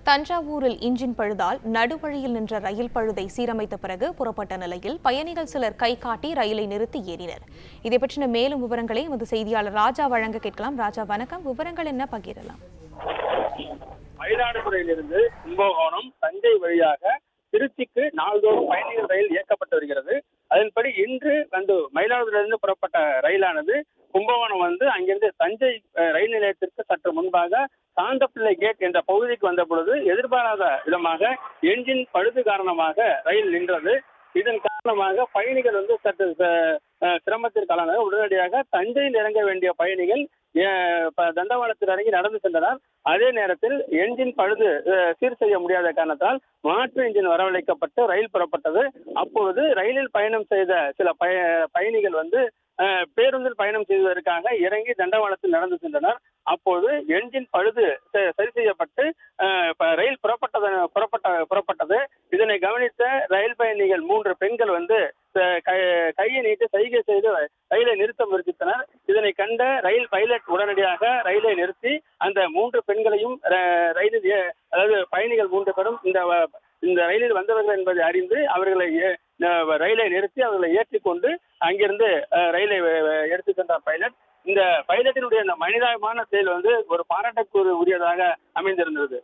தஞ்சாவூரில் இன்ஜின் பழுதால் நடுவழியில் நின்ற ரயில் பழுதை சீரமைத்த பிறகு புறப்பட்ட நிலையில் பயணிகள் சிலர் கை காட்டி ரயிலை நிறுத்தி ஏறினர். இதை பற்றின மேலும் விவரங்களை எமது செய்தியாளர் ராஜா வழங்க கேட்கலாம். ராஜா, வணக்கம். விவரங்கள் என்ன பகிரலாம்? மயிலாடுதுறையிலிருந்து கும்பகோணம் தஞ்சை வழியாக திருச்சிக்கு நாள்தோறும் பயணிகள் ரயில் இயக்கப்பட்டு வருகிறது. அதன்படி இன்று மயிலாடுதுறையிலிருந்து புறப்பட்ட ரயிலானது கும்பகோணம் அங்கிருந்து தஞ்சை ரயில் நிலையத்திற்கு சற்று முன்பாக சாந்தப்பிள்ளை கேட் என்ற பகுதிக்கு வந்த பொழுது எதிர்பாராத விதமாக என்ஜின் பழுது காரணமாக ரயில் நின்றது. இதன் காரணமாக பயணிகள் சற்று சிரமத்திற்கான உடனடியாக தஞ்சையில் இறங்க வேண்டிய பயணிகள் தண்டவாளத்தில் இறங்கி நடந்து சென்றனர். அதே நேரத்தில் என்ஜின் பழுது சீர் செய்ய முடியாத காரணத்தால் மாற்று என்ஜின் வரவழைக்கப்பட்டு ரயில் புறப்பட்டது. அப்பொழுது ரயிலில் பயணம் செய்த சில பயணிகள் பேருந்தில் பயணம் செய்வதற்காக இறங்கி தண்டவாளத்தில் நடந்து சென்றனர். அப்போது என்ஜின் பழுது சரி செய்யப்பட்டு ரயில் புறப்பட்டது. இதனை கவனித்த ரயில் பயணிகள் 3 பெண்கள் கையை நீட்டி சைகை செய்து ரயிலை நிறுத்த முயற்சித்தனர். இதனை கண்ட ரயில் பைலட் உடனடியாக ரயிலை நிறுத்தி அந்த 3 பெண்களையும் ரயிலில் பயணிகள் 3 பேரும் இந்த ரயிலில் வந்தவர்கள் என்பதை அறிந்து அவர்களை ரயிலை நிறுத்தி அவர்களை ஏற்றிக்கொண்டு அங்கிருந்து ரயிலை எடுத்து சென்றார் பைலட். இந்த பைலட்டினுடைய மனிதாபிமான செயல் ஒரு பாராட்டுக்கு உரியதாக அமைந்திருந்தது.